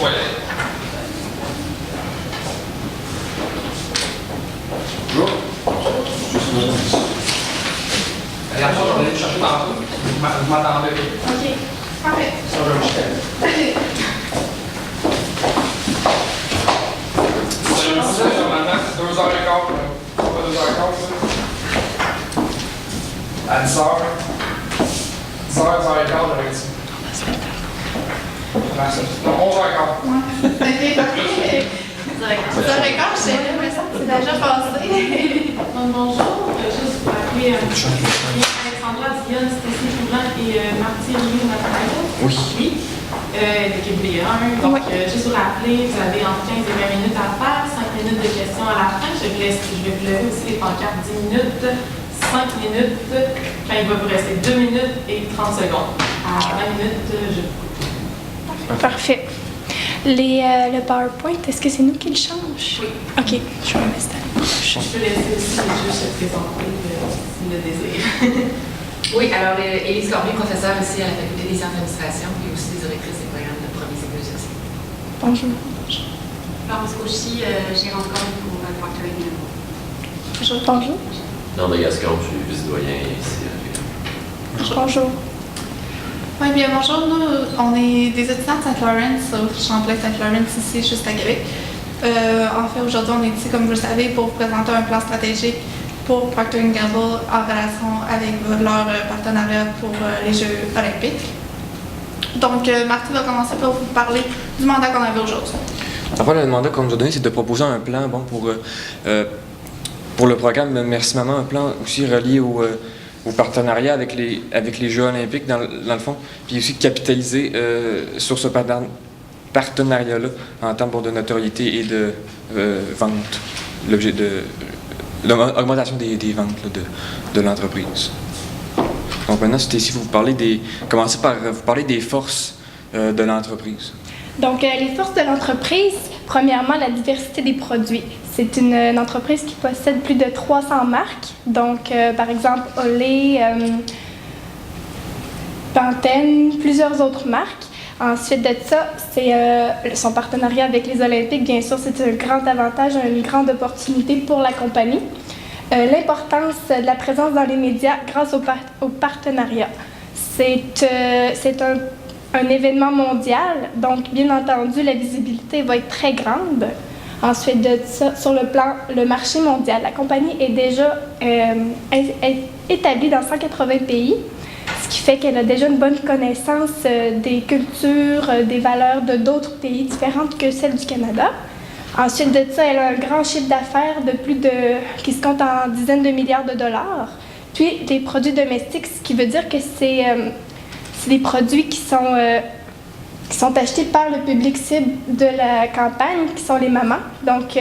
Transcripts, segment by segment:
Ouais. Bonjour. Allez, après, je vais aller chercher tantôt. Vous m'attendez. OK. Parfait. Ça, je vais me jeter. C'est normalement 2h15. Pas 2h15, ça. À 10h. 10h15, j'aurais dit. Non, 11h15. OK, parfait. C'est déjà passé. Bonjour, juste pour appeler Alexandra Dionne, Stécie Tourant et Martine Rio-Nathalie. Oui. L'équipe B1. Donc, juste pour rappeler, vous avez entre 15 et 20 minutes à faire, 5 minutes de questions à la fin. Je vais vous lever aussi les pancartes 10 minutes, 5 minutes, quand il va vous rester 2 minutes et 30 secondes. À 20 minutes, je vous coupe. Parfait. Le PowerPoint, est-ce que c'est nous qui le change? Oui. OK, je vais m'installer. Je peux laisser aussi les juges se présenter s'ils le désirent. Oui, alors Élise Cormier, professeure ici à la Faculté des sciences d'administration et aussi directrice des programmes de premiers et deuxièmes. Bonjour. Florence Cauchy, gérante compte pour Procter & Gamble. Bonjour. André Gascon, je suis vice-doyen ici. Bonjour. Oui, bien bonjour. Nous, on est des étudiants de Saint-Laurent, au Champlain-Saint-Laurent, ici, juste à Québec. En fait, aujourd'hui, on est ici, comme vous le savez, pour présenter un plan stratégique pour Procter & Gamble en relation avec leur partenariat pour les Jeux olympiques. Donc, Marty va commencer par vous parler du mandat qu'on avait aujourd'hui. Après, le mandat qu'on nous a donné, c'est de proposer un plan pour le programme Merci Maman, un plan aussi relié au partenariat avec les Jeux olympiques, dans le fond, puis aussi capitaliser sur ce partenariat-là en termes de notoriété et de vente, l'objet de l'augmentation des ventes là, de l'entreprise. Donc maintenant, c'était ici, commencez par vous parler des forces de l'entreprise. Donc, les forces de l'entreprise, premièrement, la diversité des produits. C'est une entreprise qui possède plus de 300 marques. Donc, par exemple, Olé, Pantene, plusieurs autres marques. Ensuite de ça, c'est son partenariat avec les Olympiques. Bien sûr, c'est un grand avantage, une grande opportunité pour la compagnie. L'importance de la présence dans les médias grâce au partenariat. C'est un événement mondial, donc bien entendu, la visibilité va être très grande. Ensuite de ça, sur le marché mondial, la compagnie est déjà établie dans 180 pays, ce qui fait qu'elle a déjà une bonne connaissance des cultures, des valeurs de d'autres pays différentes que celles du Canada. Ensuite de ça, elle a un grand chiffre d'affaires qui se compte en dizaines de milliards de dollars. Puis des produits domestiques, ce qui veut dire que c'est des produits qui sont achetés par le public cible de la campagne, qui sont les mamans. Donc,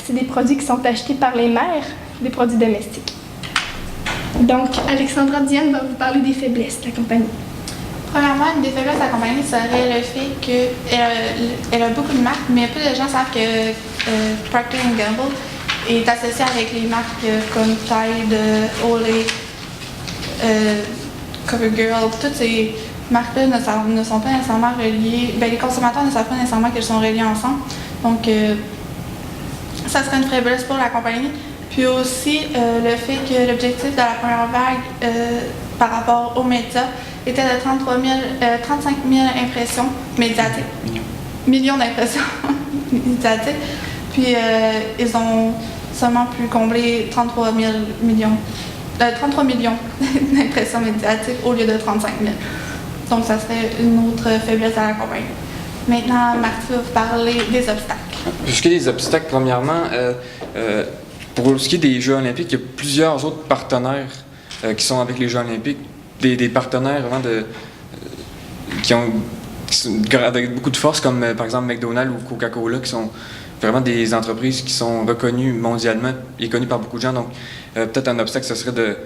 c'est des produits qui sont achetés par les mères, des produits domestiques. Donc, Alexandra Dionne va vous parler des faiblesses de la compagnie. Premièrement, une des faiblesses de la compagnie serait le fait qu'elle a beaucoup de marques, mais peu de gens savent que Procter & Gamble est associé avec les marques comme Tide, Olay, CoverGirl. Toutes ces marques-là ne sont pas nécessairement reliées. Les consommateurs ne savent pas nécessairement qu'elles sont reliées ensemble. Donc, ça serait une faiblesse pour la compagnie. Puis aussi, le fait que l'objectif de la première vague par rapport aux médias était de 35 000 impressions médiatiques. Millions d'impressions médiatiques. Puis, ils ont seulement pu combler 33 millions d'impressions médiatiques au lieu de 35 000. Donc, ça serait une autre faiblesse à la compagnie. Maintenant, Marty va vous parler des obstacles. Pour ce qui est des obstacles, premièrement, pour ce qui est des Jeux olympiques, il y a plusieurs autres partenaires qui sont avec les Jeux olympiques, des partenaires vraiment qui sont avec beaucoup de force, comme par exemple McDonald's ou Coca-Cola, qui sont vraiment des entreprises qui sont reconnues mondialement et connues par beaucoup de gens. Donc, peut-être un obstacle, ce serait de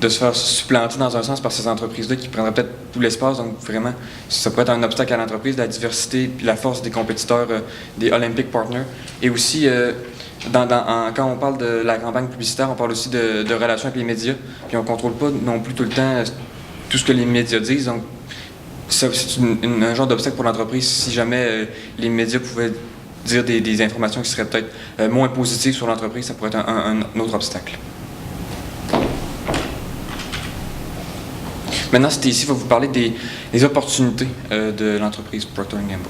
se faire supplanter dans un sens par ces entreprises-là qui prendraient peut-être tout l'espace. Donc, vraiment, ça pourrait être un obstacle à l'entreprise, la diversité et la force des compétiteurs, des Olympic Partners. Et aussi, quand on parle de la campagne publicitaire, on parle aussi de relations avec les médias. Puis on ne contrôle pas non plus tout le temps tout ce que les médias disent. Donc, c'est un genre d'obstacle pour l'entreprise si jamais les médias pouvaient dire des informations qui seraient peut-être moins positives sur l'entreprise, ça pourrait être un autre obstacle. Maintenant, Stacy va vous parler des opportunités de l'entreprise Procter & Gamble.